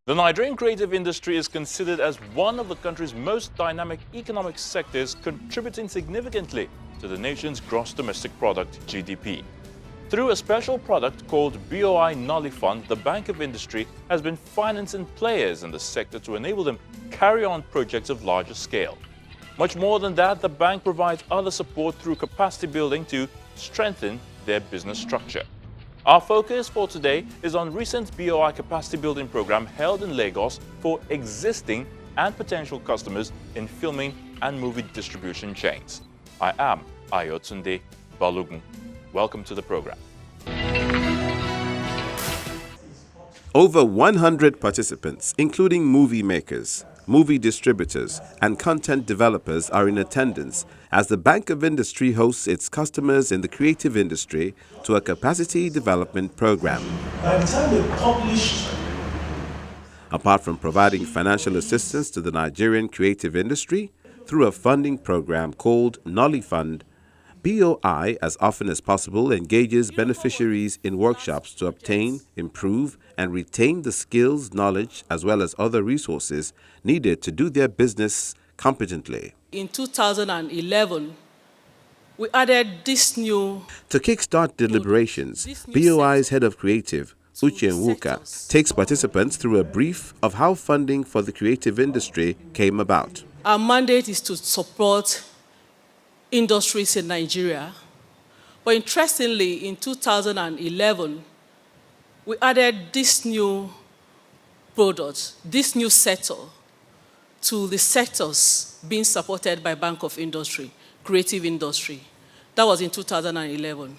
The Nigerian creative industry is considered as one of the country's most dynamic economic sectors, contributing significantly to the nation's gross domestic product (GDP). Through a special product called BOI Nolly Fund, the Bank of Industry has been financing players in the sector to enable them carry on projects of larger scale. Much more than that, the bank provides other support through capacity building to strengthen their business structure. Our focus for today is on recent BOI capacity building program held in Lagos for existing and potential customers in filming and movie distribution chains. I am Ayotunde Balogun. Welcome to the program. Over 100 participants, including movie makers, movie distributors, and content developers are in attendance as the Bank of Industry hosts its customers in the creative industry to a capacity development program. By the time they published, Apart from providing financial assistance to the Nigerian creative industry through a funding program called Nolly Fund, BOI, as often as possible, engages beneficiaries in workshops to obtain, improve, and retain the skills, knowledge, as well as other resources needed to do their business competently. In 2011, we added this new... To kickstart deliberations, BOI's head of creative, Uche Nwuka, takes participants through a brief of how funding for the creative industry came about. Our mandate is to support industries in Nigeria. But interestingly, in 2011, we added this new product, this new sector, to the sectors being supported by Bank of Industry, creative industry. That was in 2011.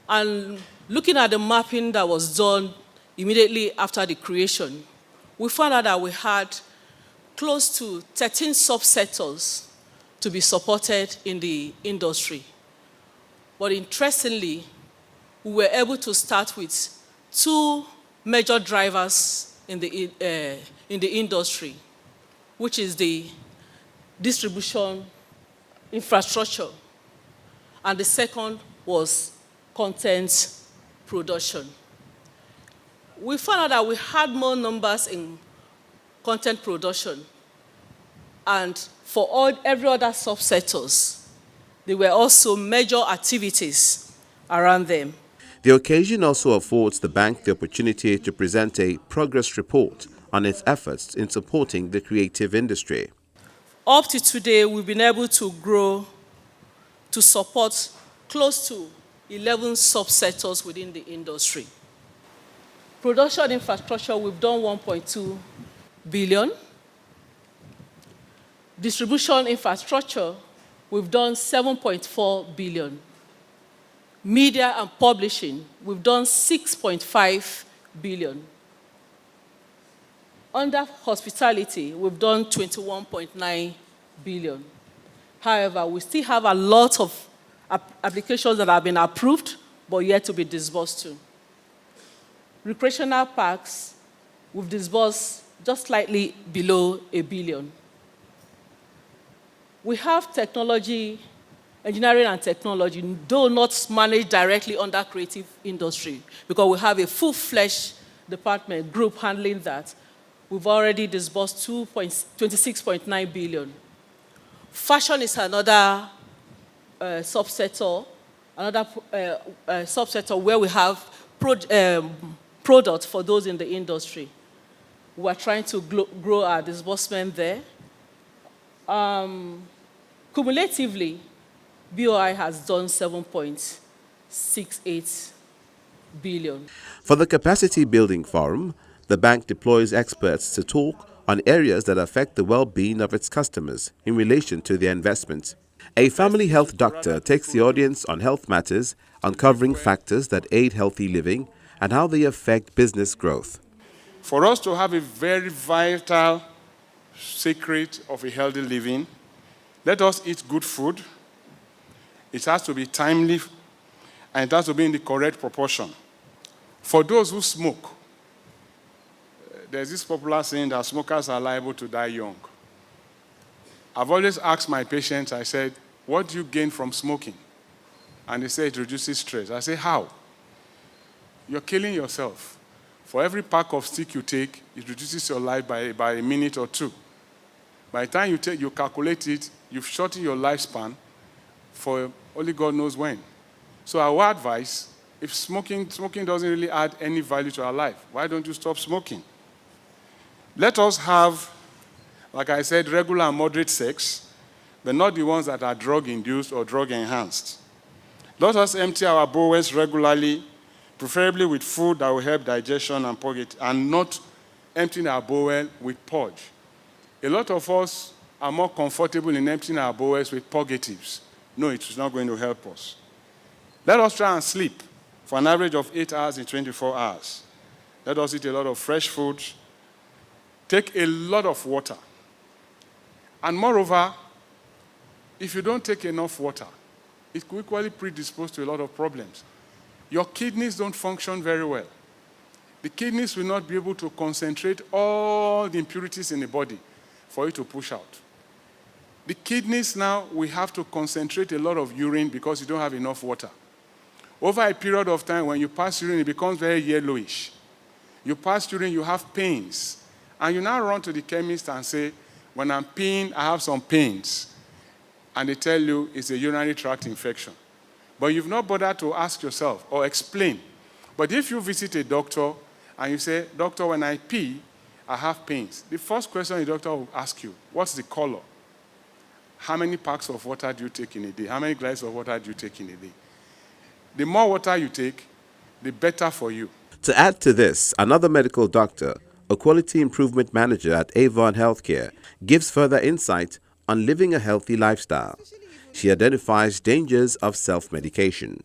And looking at the mapping that was done immediately after the creation, we found out that we had close to 13 subsectors to be supported in the industry. But interestingly, we were able to start with two major drivers in the industry, which is the distribution infrastructure, and the second was content production. We found out that we had more numbers in content production, and for every other subsectors, there were also major activities around them. The occasion also affords the bank the opportunity to present a progress report on its efforts in supporting the creative industry. Up to today, we've been able to grow to support close to 11 subsectors within the industry. Production infrastructure, we've done 1.2 billion. Distribution infrastructure, we've done 7.4 billion. Media and publishing, we've done 6.5 billion. Under hospitality, we've done 21.9 billion. However, we still have a lot of applications that have been approved, but yet to be disbursed to. Recreational parks, we've disbursed just slightly below $1 billion. We have technology, engineering and technology, though not managed directly under creative industry, because we have a full-fledged department group handling that. We've already disbursed 26.9 billion. Fashion is another subsector where we have products for those in the industry. We are trying to grow our disbursement there. Cumulatively, BOI has done 7.68 billion. For the Capacity Building Forum, the bank deploys experts to talk on areas that affect the well-being of its customers in relation to their investments. A family health doctor takes the audience on health matters, uncovering factors that aid healthy living and how they affect business growth. For us to have a very vital secret of a healthy living, let us eat good food. It has to be timely, and it has to be in the correct proportion. For those who smoke, there's this popular saying that smokers are liable to die young. I've always asked my patients, I said, what do you gain from smoking? And they say it reduces stress. I say, how? You're killing yourself. For every pack of stick you take, it reduces your life by a minute or two. By the time you calculate it, you've shortened your lifespan for only God knows when. So our advice, if smoking doesn't really add any value to our life, why don't you stop smoking? Let us have, like I said, regular and moderate sex, but not the ones that are drug-induced or drug-enhanced. Let us empty our bowels regularly, preferably with food that will help digestion and purge, and not emptying our bowel with purge. A lot of us are more comfortable in emptying our bowels with purgatives. No, it is not going to help us. Let us try and sleep for an average of 8 hours in 24 hours. Let us eat a lot of fresh food, take a lot of water. And moreover, if you don't take enough water, it could equally predispose to a lot of problems. Your kidneys don't function very well. The kidneys will not be able to concentrate all the impurities in the body for you to push out. The kidneys now, we have to concentrate a lot of urine because you don't have enough water. Over a period of time, when you pass urine, it becomes very yellowish. You pass urine, you have pains. And you now run to the chemist and say, when I'm peeing, I have some pains. And they tell you it's a urinary tract infection. But you've not bothered to ask yourself or explain. But if you visit a doctor and you say, doctor, when I pee, I have pains. The first question the doctor will ask you, what's the color? How many packs of water do you take in a day? How many glasses of water do you take in a day? The more water you take, the better for you. To add to this, another medical doctor, a quality improvement manager at Avon Healthcare, gives further insight on living a healthy lifestyle. She identifies dangers of self-medication.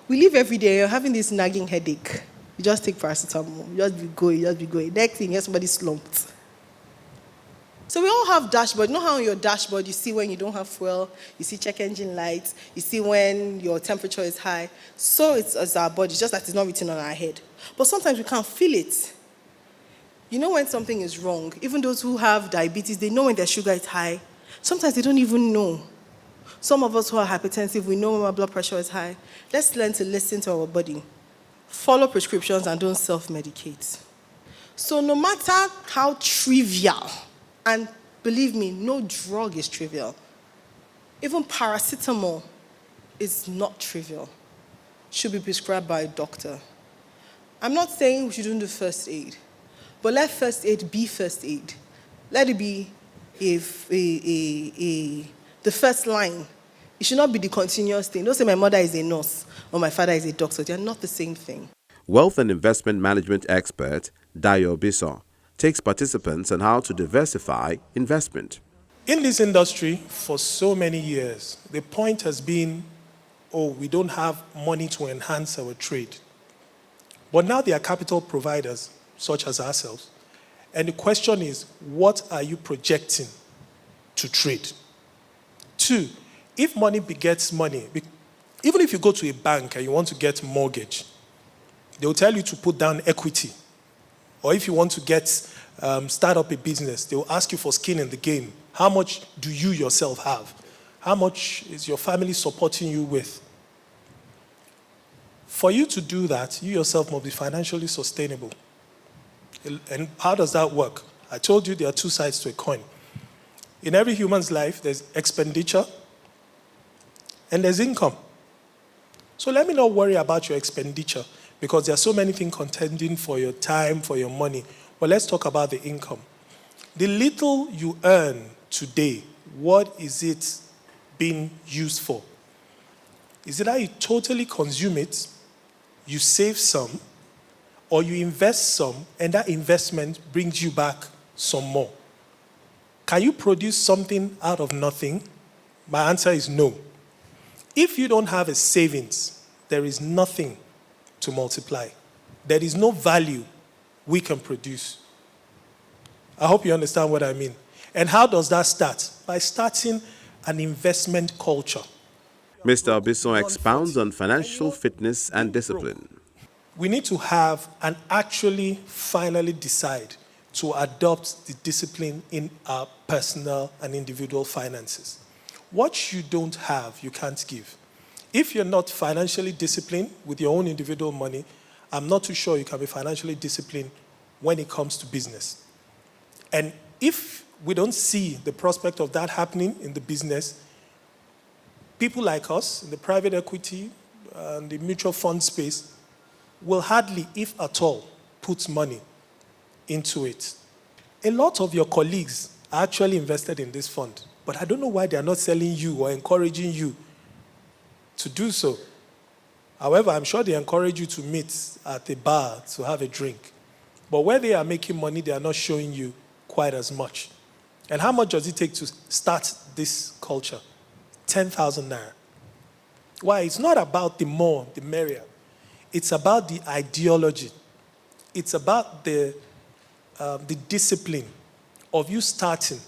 We live every day, you're having this nagging headache. You just take paracetamol, you just be going. Next thing, you're somebody slumped. So we all have dashboard. You know how on your dashboard you see when you don't have fuel, you see check engine lights, you see when your temperature is high. So it's as our body, just that it's not written on our head. But sometimes we can't feel it. You know when something is wrong. Even those who have diabetes, they know when their sugar is high. Sometimes they don't even know. Some of us who are hypertensive, we know when our blood pressure is high. Let's learn to listen to our body. Follow prescriptions and don't self-medicate. So no matter how trivial, and believe me, no drug is trivial. Even paracetamol is not trivial. Should be prescribed by a doctor. I'm not saying we shouldn't do first aid, but let first aid be first aid. Let it be the first line. It should not be the continuous thing. Don't say my mother is a nurse or my father is a doctor. They are not the same thing. Wealth and investment management expert Dayo Bisson takes participants on how to diversify investment. In this industry, for so many years, the point has been, oh, we don't have money to enhance our trade. But now there are capital providers, such as ourselves. And the question is, what are you projecting to trade? 2, if money begets money, even if you go to a bank and you want to get a mortgage, they will tell you to put down equity. Or if you want to start up a business, they will ask you for skin in the game. How much do you yourself have? How much is your family supporting you with? For you to do that, you yourself must be financially sustainable. And how does that work? I told you there are 2 sides to a coin. In every human's life, there's expenditure and there's income. So let me not worry about your expenditure because there are so many things contending for your time, for your money. But let's talk about the income. The little you earn today, what is it being used for? Is it that you totally consume it, you save some, or you invest some, and that investment brings you back some more? Can you produce something out of nothing? My answer is no. If you don't have a savings, there is nothing to multiply. There is no value we can produce. I hope you understand what I mean. And how does that start? By starting an investment culture. Mr. Bisson expounds on financial fitness and discipline. We need to have and actually finally decide to adopt the discipline in our personal and individual finances. What you don't have, you can't give. If you're not financially disciplined with your own individual money, I'm not too sure you can be financially disciplined when it comes to business. And if we don't see the prospect of that happening in the business, people like us in the private equity and the mutual fund space will hardly, if at all, put money into it. A lot of your colleagues are actually invested in this fund, but I don't know why they are not selling you or encouraging you to do so. However, I'm sure they encourage you to meet at a bar to have a drink. But where they are making money, they are not showing you quite as much. And how much does it take to start this culture? 10,000 naira. Why? It's not about the more, the merrier. It's about the ideology. It's about the discipline of you starting.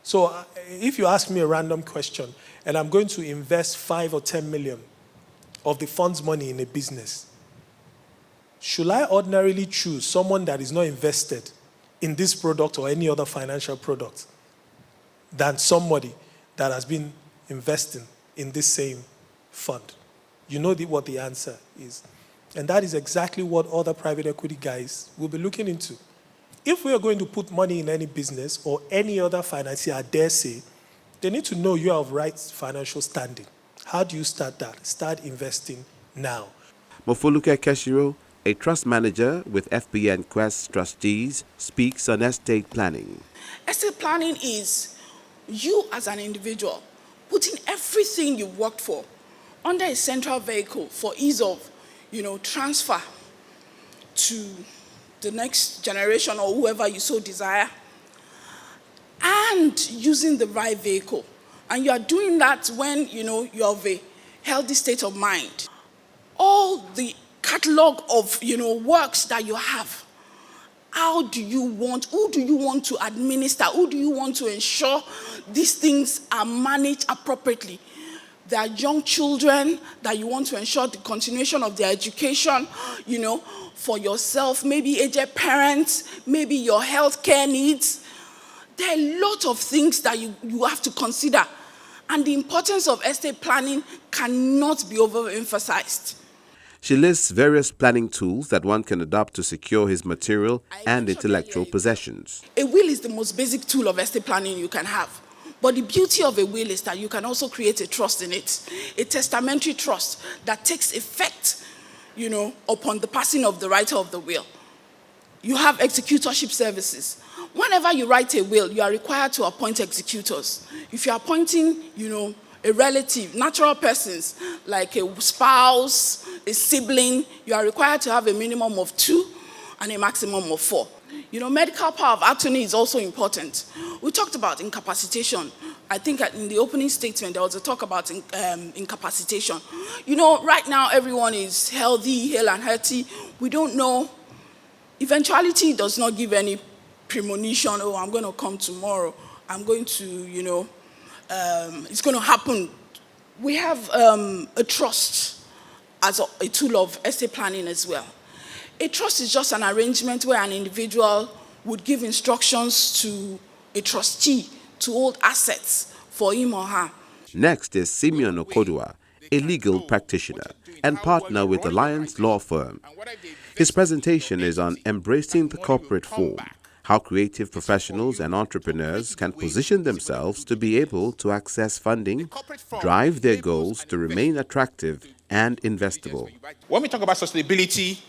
So if you ask me a random question, and I'm going to invest 5 or 10 million of the fund's money in a business, should I ordinarily choose someone that is not invested in this product or any other financial product than somebody that has been investing in this same fund? You know what the answer is. And that is exactly what other private equity guys will be looking into. If we are going to put money in any business or any other financier, I dare say, they need to know you are of right financial standing. How do you start that? Start investing now. Mofoluke Keshiro, a trust manager with FBN Quest Trustees, speaks on estate planning. Estate planning is you as an individual putting everything you've worked for under a central vehicle for ease of, transfer to the next generation or whoever you so desire, and using the right vehicle. And you are doing that when, you're of a healthy state of mind. All the catalog of, works that you have, who do you want to administer? Who do you want to ensure these things are managed appropriately? There are young children that you want to ensure the continuation of their education, for yourself, maybe aged parents, maybe your health care needs. There are a lot of things that you have to consider. And the importance of estate planning cannot be overemphasized. She lists various planning tools that one can adopt to secure his material and intellectual possessions. A will is the most basic tool of estate planning you can have. But the beauty of a will is that you can also create a trust in it, a testamentary trust that takes effect, upon the passing of the writer of the will. You have executorship services. Whenever you write a will, you are required to appoint executors. If you're appointing, a relative, natural persons, like a spouse, a sibling, you are required to have a minimum of 2 and a maximum of 4. Medical power of attorney is also important. We talked about incapacitation. I think in the opening statement, there was a talk about incapacitation. Right now, everyone is healthy, hale and hearty. We don't know. Eventuality does not give any premonition. Oh, I'm going to come tomorrow. I'm going to, it's going to happen. We have a trust as a tool of estate planning as well. A trust is just an arrangement where an individual would give instructions to a trustee to hold assets for him or her. Next is Simeon Okodua, a legal practitioner and partner with Alliance Law Firm. His presentation is on embracing the corporate form, how creative professionals and entrepreneurs can position themselves to be able to access funding, drive their goals to remain attractive and investable. When we talk about sustainability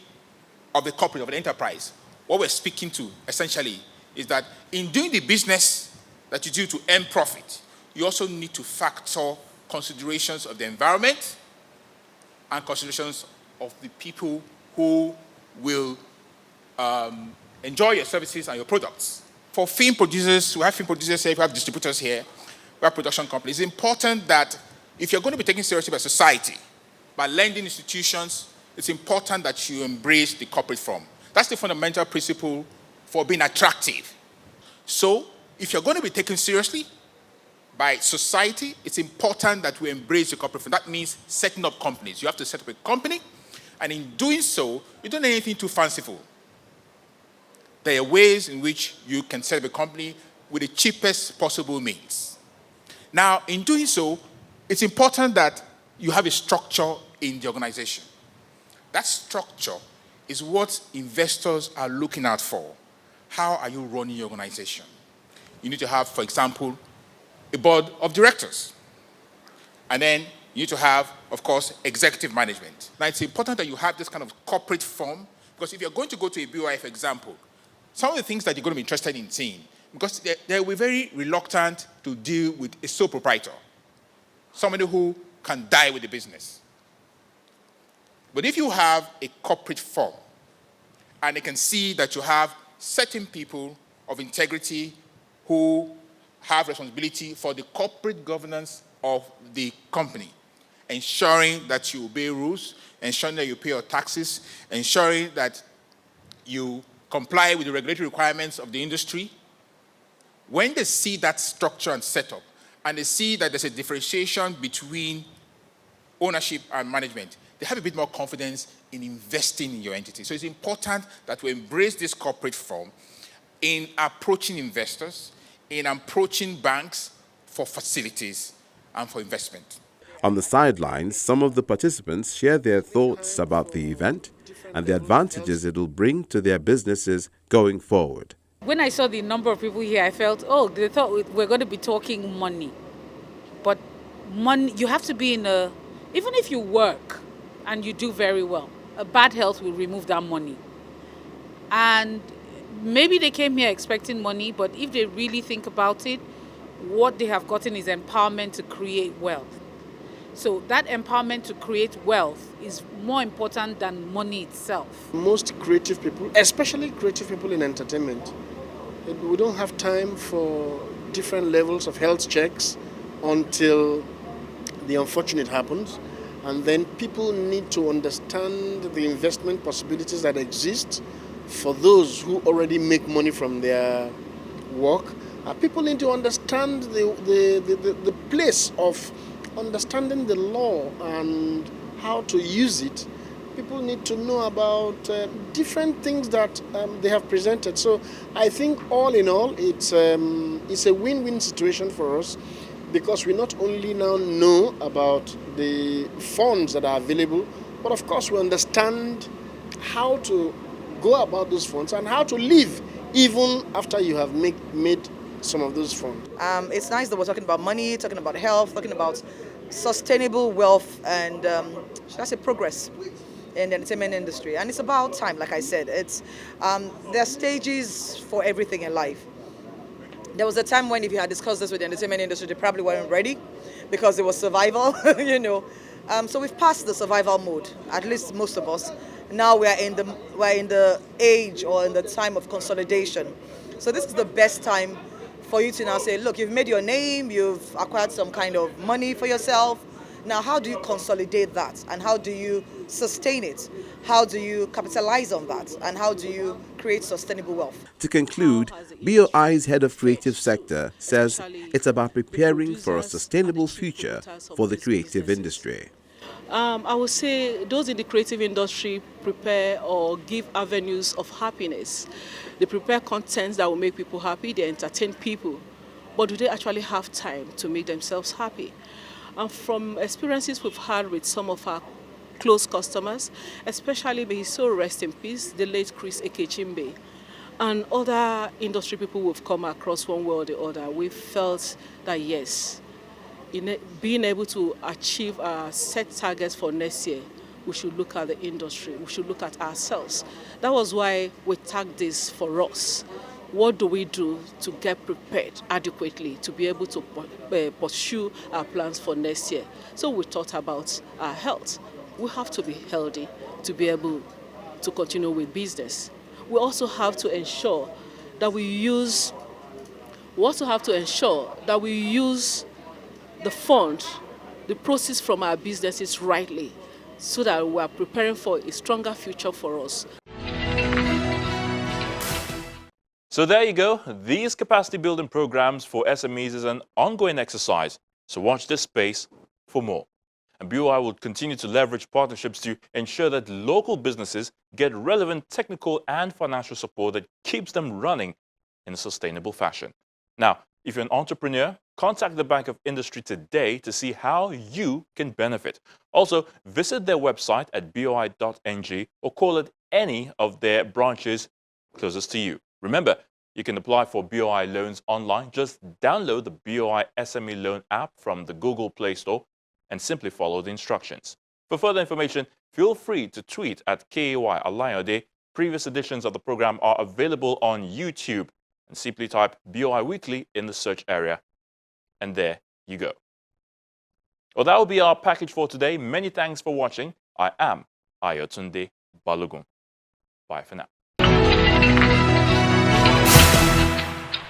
of the corporate, of the enterprise, what we're speaking to essentially is that in doing the business that you do to earn profit, you also need to factor considerations of the environment and considerations of the people who will enjoy your services and your products. For film producers, we have film producers here, we have distributors here, we have production companies. It's important that if you're going to be taken seriously by society, by lending institutions, it's important that you embrace the corporate form. That's the fundamental principle for being attractive. So, if you're going to be taken seriously by society, it's important that we embrace the corporate form. That means setting up companies. You have to set up a company, and in doing so, you don't need anything too fanciful. There are ways in which you can set up a company with the cheapest possible means. Now, in doing so, it's important that you have a structure in the organization. That structure is what investors are looking out for. How are you running your organization? You need to have, for example, a board of directors. And then you need to have, of course, executive management. Now, it's important that you have this kind of corporate form, because if you're going to go to a BOI, for example, some of the things that you're going to be interested in seeing, because they will be very reluctant to deal with a sole proprietor, somebody who can die with the business. But if you have a corporate form, and they can see that you have certain people of integrity who have responsibility for the corporate governance of the company, ensuring that you obey rules, ensuring that you pay your taxes, ensuring that you comply with the regulatory requirements of the industry. When they see that structure and setup, and they see that there's a differentiation between ownership and management, they have a bit more confidence in investing in your entity. So it's important that we embrace this corporate form in approaching investors, in approaching banks for facilities and for investment. On the sidelines, some of the participants share their thoughts about the event and the advantages it will bring to their businesses going forward. When I saw the number of people here, I felt, oh, they thought we're going to be talking money. But money, you have to be in a, even if you work and you do very well, a bad health will remove that money. And maybe they came here expecting money, but if they really think about it, what they have gotten is empowerment to create wealth. So that empowerment to create wealth is more important than money itself. Most creative people, especially creative people in entertainment, we don't have time for different levels of health checks until the unfortunate happens. And then people need to understand the investment possibilities that exist for those who already make money from their work. People need to understand the place of understanding the law and how to use it. People need to know about different things that they have presented. So I think all in all, it's a win-win situation for us, because we not only now know about the funds that are available, but of course we understand how to go about those funds and how to live even after you have made some of those funds. It's nice that we're talking about money, talking about health, talking about sustainable wealth and, should I say, progress in the entertainment industry. And it's about time, like I said. There are stages for everything in life. There was a time when if you had discussed this with the entertainment industry, they probably weren't ready because it was survival, you know. So we've passed the survival mode, at least most of us. Now we're in the age or in the time of consolidation. So this is the best time for you to now say, look, you've made your name, you've acquired some kind of money for yourself. Now, how do you consolidate that? And how do you sustain it? How do you capitalize on that? And how do you create sustainable wealth? To conclude, BOI's head of creative sector says it's about preparing for a sustainable future for the creative industry. I would say those in the creative industry prepare or give avenues of happiness. They prepare content that will make people happy, they entertain people. But do they actually have time to make themselves happy? And from experiences we've had with some of our close customers, especially, may he so rest in peace, the late Chris Ekechimbe, and other industry people we've come across one way or the other, we felt that yes, in being able to achieve our set targets for next year, we should look at the industry, we should look at ourselves. That was why we tagged this for us. What do we do to get prepared adequately to be able to pursue our plans for next year? So we thought about our health. We have to be healthy to be able to continue with business. We also have to ensure that we use the fund, the proceeds from our businesses rightly, so that we are preparing for a stronger future for us. So there you go. These capacity building programs for SMEs is an ongoing exercise. So watch this space for more. And BOI will continue to leverage partnerships to ensure that local businesses get relevant technical and financial support that keeps them running in a sustainable fashion. Now, If you're an entrepreneur, contact the Bank of Industry today to see how you can benefit. Also, visit their website at boi.ng or call at any of their branches closest to you. Remember, you can apply for BOI loans online. Just download the BOI SME Loan app from the Google Play Store and simply follow the instructions. For further information, feel free to tweet at KAY Alayode. Previous editions of the program are available on YouTube. And simply type BOI Weekly in the search area. And there you go. Well, that will be our package for today. Many thanks for watching. I am Ayotunde Balogun. Bye for now.